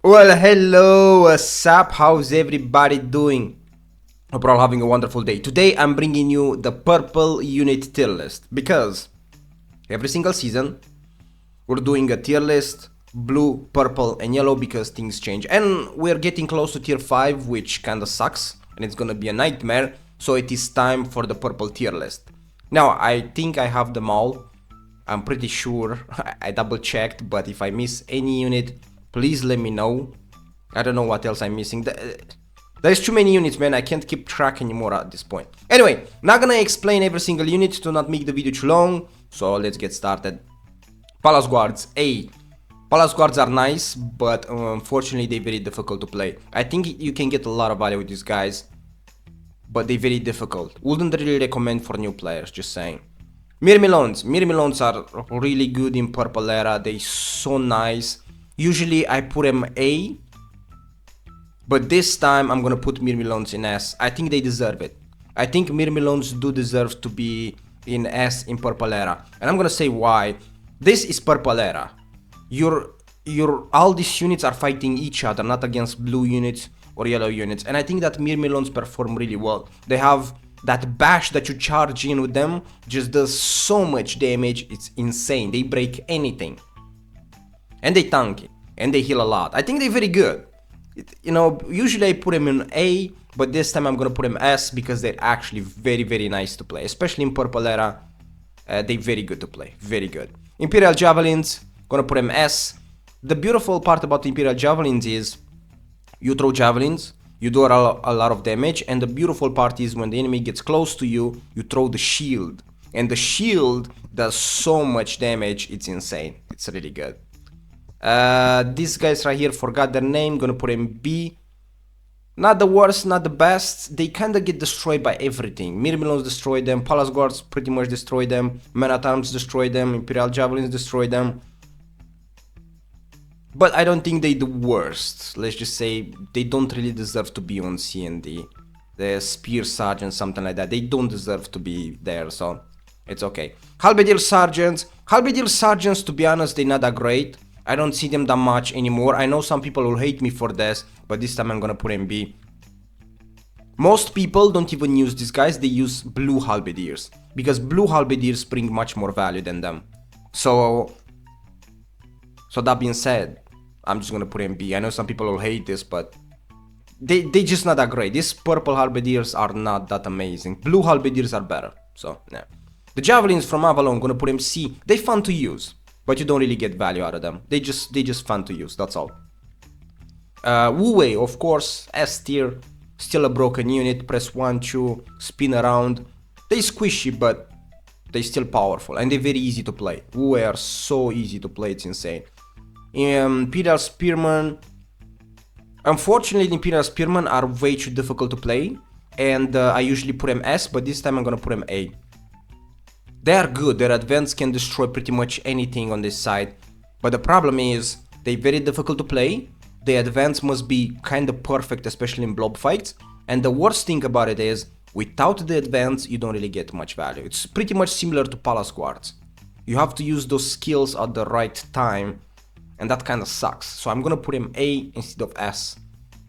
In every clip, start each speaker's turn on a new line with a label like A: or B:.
A: Well, hello, what's up? How's everybody doing? Hope you're all having a wonderful day. Today I'm bringing you the purple unit tier list because every single season we're doing a tier list, blue, purple and yellow because things change. And we're getting close to tier 5, which kinda sucks and it's gonna be a nightmare. So it is time for the purple tier list. Now, I think I have them all. I'm pretty sure. I double checked, but if I miss any unit, please let me know. I don't know what else I'm missing. There's too many units, man. I can't keep track anymore at this point. Anyway, not gonna explain every single unit to not make the video too long. So let's get started. Palace Guards A. Palace Guards are nice, but unfortunately they're very difficult to play. I think you can get a lot of value with these guys, but they're very difficult. Wouldn't really recommend for new players, just saying. Mirmilons are really good in purple era. They're so nice. Usually I put them A, but this time I'm gonna put Mirmilons in S. I think they deserve it. I think Mirmilons do deserve to be in S in purple era, and I'm gonna say why. This is purple era. All these units are fighting each other, not against blue units or yellow units, and I think that Mirmilons perform really well. They have that bash that you charge in with them, just does so much damage, it's insane. They break anything. And they tank it, and they heal a lot. I think they're very good. Usually I put them in A, but this time I'm gonna put them S because they're actually very, very nice to play. Especially in purple era, they're very good to play, very good. Imperial Javelins, gonna put them S. The beautiful part about Imperial Javelins is you throw javelins, you do a lot of damage, and the beautiful part is when the enemy gets close to you, you throw the shield. And the shield does so much damage, it's insane. It's really good. These guys right here, forgot their name, gonna put in B. Not the worst, not the best. They kinda get destroyed by everything. Mirmilons destroy them, Palace Guards pretty much destroy them, Men-at-Arms destroy them, Imperial Javelins destroy them. But I don't think they the worst. Let's just say they don't really deserve to be on C and D. The Spear Sergeant, something like that. They don't deserve to be there, so it's okay. Halberdiers Sergeants, to be honest, they're not that great. I don't see them that much anymore. I know some people will hate me for this, but this time I'm gonna put in B. Most people don't even use these guys, they use blue Halberdiers, because blue Halberdiers bring much more value than them. So that being said, I'm just gonna put in B. I know some people will hate this, but they just not that great. These purple Halberdiers are not that amazing. Blue Halberdiers are better, so yeah. The Javelins from Avalon, gonna put them C. They're fun to use, but you don't really get value out of them. They just fun to use, that's all. Wu Wei, of course, S tier, still a broken unit. Press 1, 2, spin around. They squishy, but they still powerful, and they're very easy to play. Wu Wei are so easy to play, it's insane. Imperial Spearmen. Unfortunately, the Imperial Spearmen are way too difficult to play, and I usually put them S, but this time I'm gonna put them A. They are good, their advance can destroy pretty much anything on this side, but the problem is they're very difficult to play. The advance must be kinda perfect, especially in blob fights, and the worst thing about it is without the advance you don't really get much value. It's pretty much similar to Palace Guards. You have to use those skills at the right time, and that kinda sucks. So I'm gonna put him A instead of S.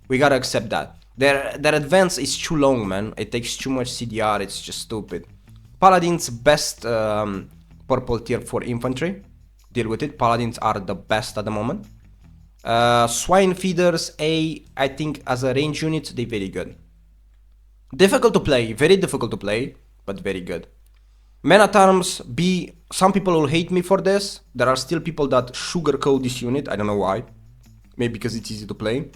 A: We gotta accept that. Their advance is too long, man. It takes too much CDR, it's just stupid. Paladins, best purple tier for infantry. Deal with it, Paladins are the best at the moment. Swine Feeders, A, I think as a range unit, they're very good. Difficult to play, very difficult to play, but very good. Men-at-Arms, B, some people will hate me for this. There are still people that sugarcoat this unit, I don't know why. Maybe because it's easy to play.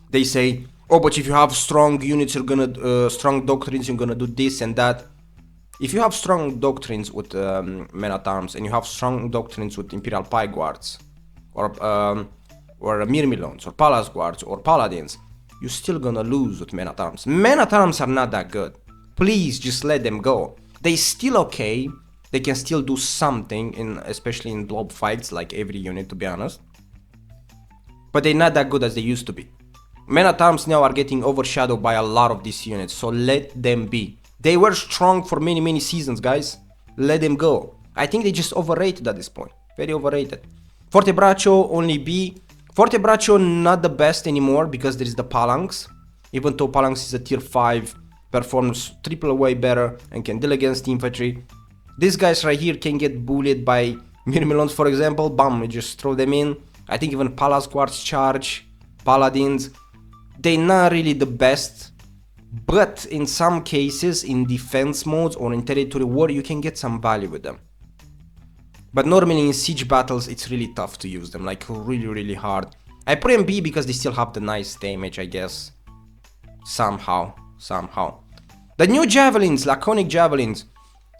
A: They say, oh, but if you have strong units, you're gonna, strong doctrines, you're gonna do this and that. If you have strong doctrines with Men-at-Arms, and you have strong doctrines with Imperial Pike Guards, or Mirmilons, or Palace Guards, or Paladins, you're still gonna lose with Men-at-Arms. Men-at-Arms are not that good. Please, just let them go. They still okay, they can still do something, especially in blob fights, like every unit, to be honest. But they're not that good as they used to be. Men-at-Arms now are getting overshadowed by a lot of these units, so let them be. They were strong for many seasons, guys. Let them go. I think they just overrated at this point. Very overrated. Fortebraccio, only B. Forte Braccio not the best anymore because there is the Phalanx. Even though Phalanx is a tier 5, performs triple way better and can deal against infantry. These guys right here can get bullied by Mirmilons, for example. Bam, you just throw them in. I think even Palace Guards charge, Paladins. They're not really the best. But in some cases, in defense modes or in territory war, you can get some value with them. But normally in siege battles, it's really tough to use them, like really hard. I put them B because they still have the nice damage, I guess. Somehow. The new Javelins, Laconic Javelins,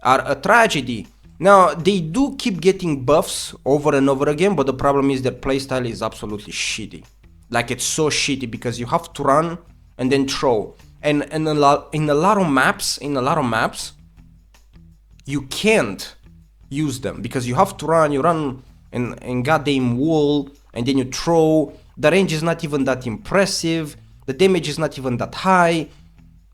A: are a tragedy. Now, they do keep getting buffs over and over again, but the problem is their playstyle is absolutely shitty. Like, it's so shitty because you have to run and then throw. And in a lot of maps, you can't use them because you have to run, you run in goddamn wall and then you throw. The range is not even that impressive, the damage is not even that high.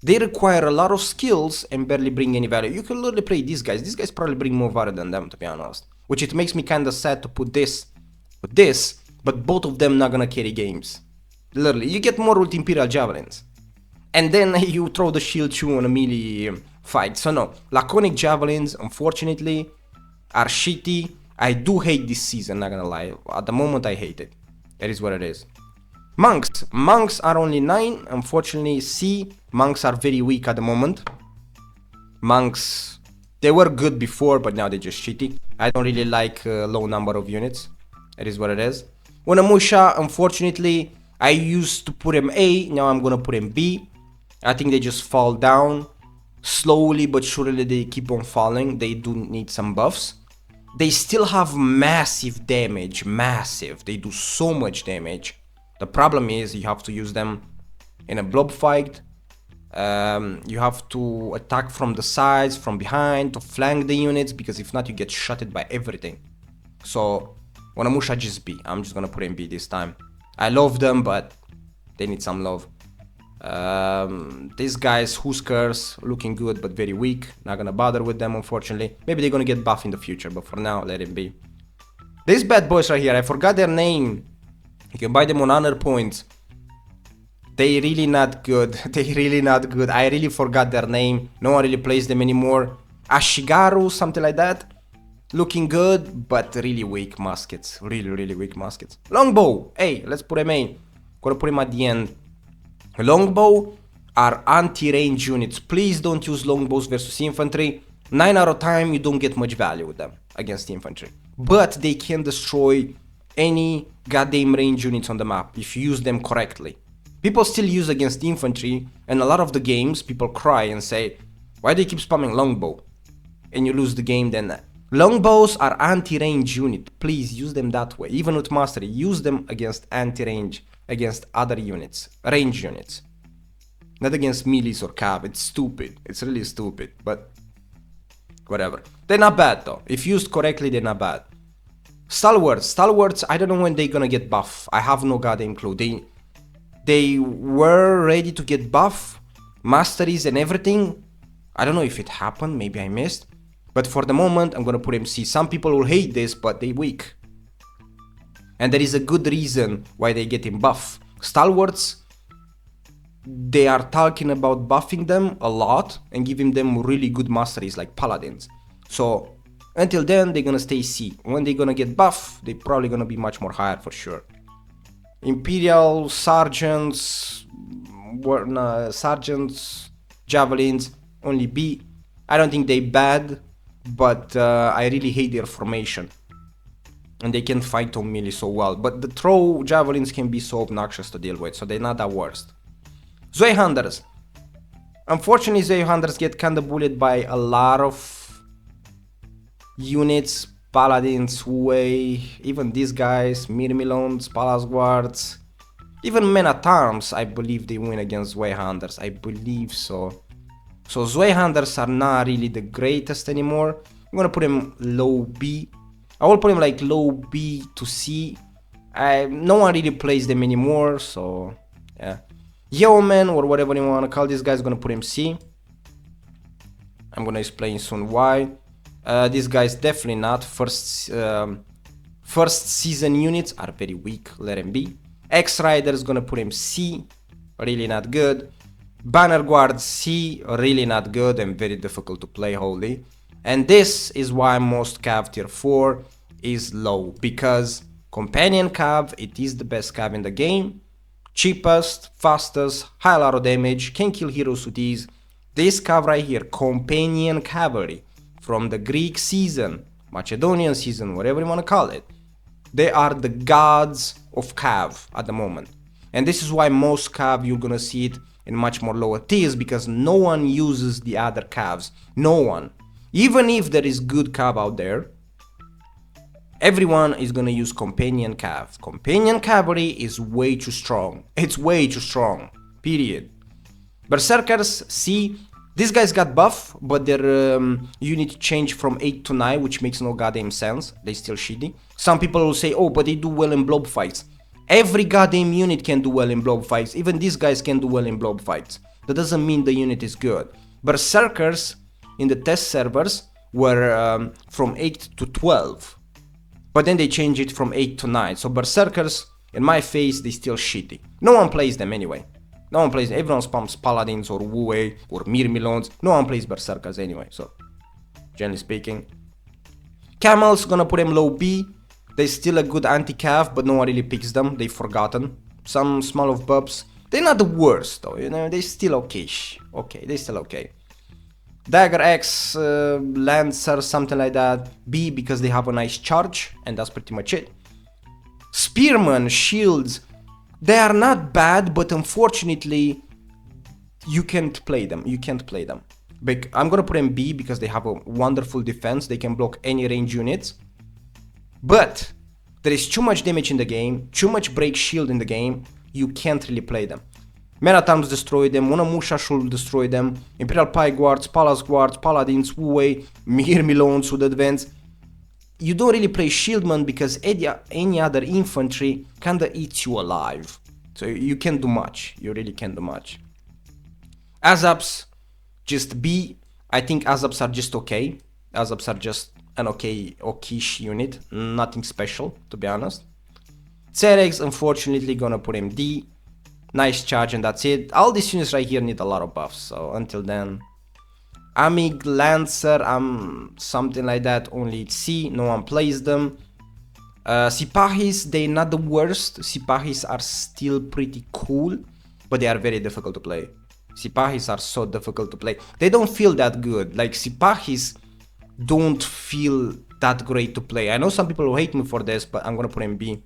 A: They require a lot of skills and barely bring any value. You can literally play these guys probably bring more value than them, to be honest. Which it makes me kinda sad to put this with this, but both of them not gonna carry games. Literally, you get more with Imperial Javelins. And then you throw the shield 2 on a melee fight. So no, Laconic Javelins, unfortunately, are shitty. I do hate this season, not gonna lie. At the moment, I hate it. That is what it is. Monks are only 9. Unfortunately, monks are very weak at the moment. Monks, they were good before, but now they're just shitty. I don't really like low number of units. That is what it is. Unamusha, unfortunately, I used to put him A, now I'm gonna put him B. I think they just fall down. Slowly but surely they keep on falling. They do need some buffs. They still have massive damage, massive. They do so much damage. The problem is you have to use them in a blob fight. You have to attack from the sides, from behind, to flank the units, because if not you get shotted by everything. So, Wanamusha just B. I'm just gonna put in B this time. I love them, but they need some love. These guys, Huskers, looking good but very weak. Not gonna bother with them, unfortunately. Maybe they're gonna get buff in the future, but for now, let it be. These bad boys right here, I forgot their name. You can buy them on honor points. They really not good. They really not good. I really forgot their name. No one really plays them anymore. Ashigaru, something like that. Looking good, but really weak muskets. Really weak muskets. Longbow. Hey, let's put him in. Gonna put him at the end. Longbow are anti-range units. Please don't use longbows versus infantry. 9 out of time, you don't get much value with them against infantry. But they can destroy any goddamn range units on the map if you use them correctly. People still use against infantry, and a lot of the games, people cry and say, why do you keep spamming longbow? And you lose the game then. Longbows are anti-range unit. Please use them that way. Even with mastery, use them against anti-range, against other units, range units. Not against melees or cav. It's stupid. It's really stupid, but whatever. They're not bad though. If used correctly, they're not bad. Stalwarts, I don't know when they're gonna get buff. I have no goddamn clue. They were ready to get buff, masteries and everything. I don't know if it happened, maybe I missed. But for the moment, I'm gonna put MC. Some people will hate this, but they're weak. And there is a good reason why they get in buff. Stalwarts, they are talking about buffing them a lot and giving them really good masteries like paladins. So until then, they're gonna stay C. When they're gonna get buff, they're probably gonna be much more higher for sure. Imperial, sergeants, javelins, only B. I don't think they bad, but I really hate their formation. And they can fight on melee so well. But the throw javelins can be so obnoxious to deal with, so they're not that worst. Zweihanders. Unfortunately, Zweihanders get kinda bullied by a lot of units, paladins, Wei, even these guys, Mirmilons, Palace Guards, even men at arms. I believe they win against Zweihanders. I believe so. So Zweihanders are not really the greatest anymore. I'm gonna put him low B. I will put him like low B to C. No one really plays them anymore, so yeah. Yeoman or whatever you wanna call this guy's gonna put him C. I'm gonna explain soon why. This guy's definitely not. First First season units are very weak, let him be. X-Riders gonna put him C, really not good. Banner Guard C, really not good and very difficult to play, holy. And this is why most cav tier 4 is low, because companion cav, it is the best cav in the game. Cheapest, fastest, high a lot of damage, can kill heroes with ease. This cav right here, companion cavalry, from the Greek season, Macedonian season, whatever you want to call it. They are the gods of cav at the moment. And this is why most cav you're gonna see it in much more lower tiers, because no one uses the other cavs. No one. Even if there is good cav out there, everyone is gonna use companion cav. Companion cavalry is way too strong. It's way too strong. Period. Berserkers, see, these guys got buff, but their unit changed from 8 to 9, which makes no goddamn sense. They still shitty. Some people will say, oh, but they do well in blob fights. Every goddamn unit can do well in blob fights. Even these guys can do well in blob fights. That doesn't mean the unit is good. Berserkers in the test servers were from 8 to 12. But then they changed it from 8 to 9. So Berserkers, in my face, they still shitty. No one plays them anyway. No one plays, everyone spams Paladins or Wu or Mirmilons. No one plays Berserkers anyway, so generally speaking. Camels, gonna put them low B. They're still a good anti-cav, but no one really picks them. They've forgotten. Some small of buffs. They're not the worst though, you know, they're still okay-ish. Okay, they're still okay. Dagger X, Lancer, something like that. B, because they have a nice charge, and that's pretty much it. Spearmen, shields, they are not bad, but unfortunately, you can't play them. You can't play them. I'm gonna put them B because they have a wonderful defense. They can block any range units. But there is too much damage in the game, too much break shield in the game. You can't really play them. Men-at-Arms destroy them, Monamusha should destroy them, Imperial Pike Guards, Palace Guards, Paladins, Wu-Wei, Mirmilons would advance. You don't really play Shieldman because any other infantry kinda eats you alive. So you can't do much, you really can't do much. Azaps, just B. I think Azaps are just okay. Azaps are just an okay-ish unit, nothing special, to be honest. Cerex, unfortunately, gonna put him D. Nice charge and that's it. All these units right here need a lot of buffs, so until then. Amig, Lancer, something like that, only C, no one plays them. Sipahis, they're not the worst. Sipahis are still pretty cool, but they are very difficult to play. Sipahis are so difficult to play. They don't feel that good. Like, Sipahis don't feel that great to play. I know some people will hate me for this, but I'm gonna put him B.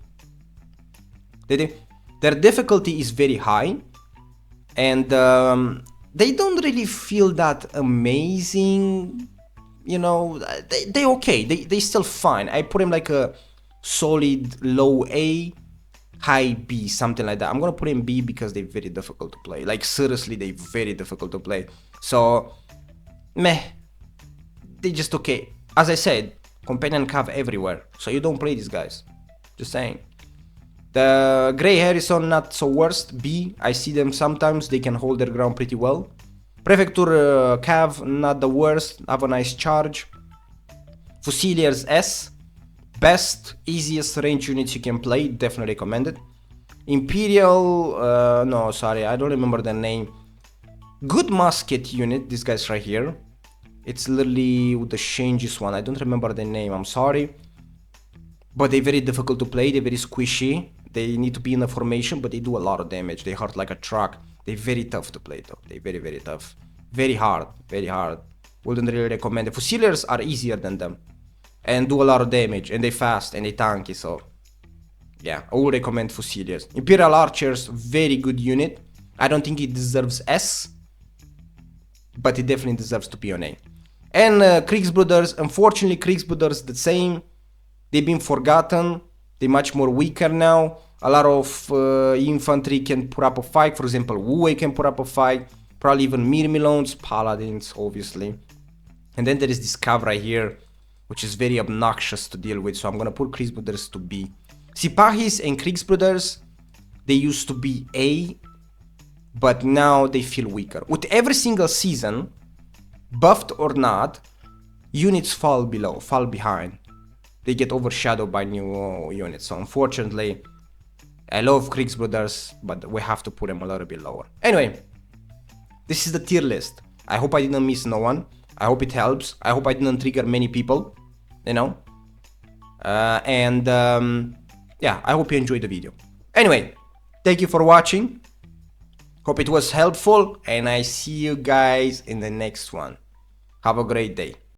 A: Their difficulty is very high, and they don't really feel that amazing, you know. They okay, they still fine. I put him like a solid low A, high B, something like that. I'm gonna put him B because they're very difficult to play. Like, seriously, they're very difficult to play. So, meh, they just okay. As I said, companion cav everywhere, so you don't play these guys. Just saying. The Grey Harrison, not so worst. B, I see them sometimes, they can hold their ground pretty well. Prefecture Cav, not the worst, have a nice charge. Fusiliers S, best, easiest range units you can play, definitely recommended. Imperial, no, sorry, I don't remember the name. Good musket unit, this guy's right here. It's literally the changes one, I don't remember the name, I'm sorry. But they're very difficult to play, they're very squishy. They need to be in a formation, but they do a lot of damage. They hurt like a truck. They're very tough to play though. They're very, very tough. Very hard, very hard. Wouldn't really recommend it. Fusiliers are easier than them. And do a lot of damage. And they fast and they tanky, so... yeah, I would recommend Fusiliers. Imperial Archers, very good unit. I don't think it deserves S. But it definitely deserves to be on A. And Kriegsbrothers, unfortunately Kriegsbrothers the same. They've been forgotten. They're much more weaker now. A lot of infantry can put up a fight. For example, Wu-Wei can put up a fight. Probably even Mirmilons, Paladins, obviously. And then there is this cav right here, which is very obnoxious to deal with. So I'm gonna put Kriegsbrothers to B. Sipahis and Kriegsbrothers, they used to be A, but now they feel weaker. With every single season, buffed or not, units fall behind. they get overshadowed by new units. So unfortunately, I love Kriegsbrothers, but we have to put them a little bit lower. Anyway, this is the tier list. I hope I didn't miss no one. I hope it helps. I hope I didn't trigger many people, you know. Yeah, I hope you enjoyed the video. Anyway, thank you for watching. Hope it was helpful, and I see you guys in the next one. Have a great day.